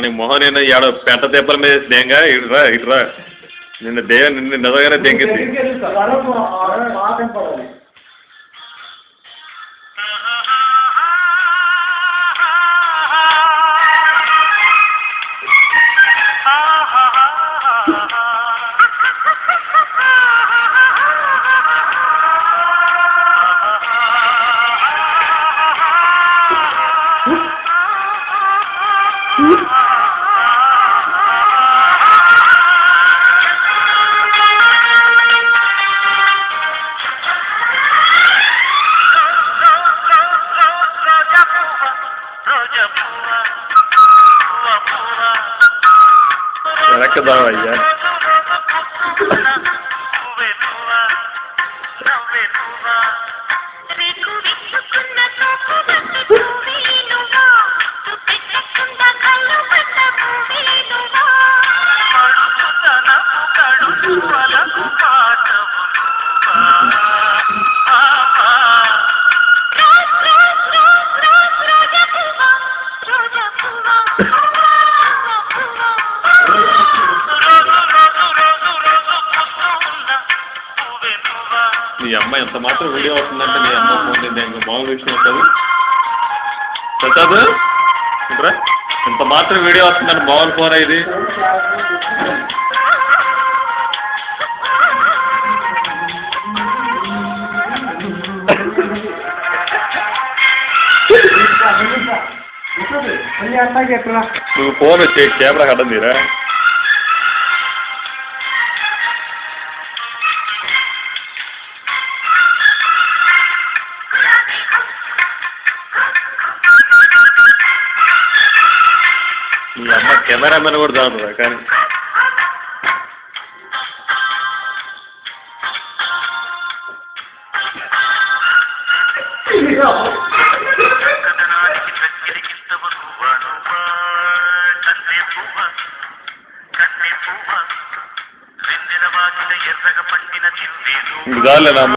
నీ మొహన్ ఏడ పెంట దెబ్బల మీద స్నేహంగా ఇటురా ఇటురా నిన్న నిన్ను నిజంగానే తెంగింది. వెనక్కదామయ్యా మీ అమ్మ ఎంత మాత్రం వీడియో వస్తుందంటే మీ అమ్మ ఫోన్ ఇంకా మామూలు విషయం వస్తుంది. ప్రసాద్ ఇంకా ఎంత మాత్రం వీడియో వస్తుందంటే మామూలు ఫోన్ ఇది. నువ్వు ఫోన్ వచ్చి కెమెరా కట్టం తీరా. మీ అమ్మ కెమెరామెన్ కూడా దాడుతుందా కానీ ఇంక చాలేనా.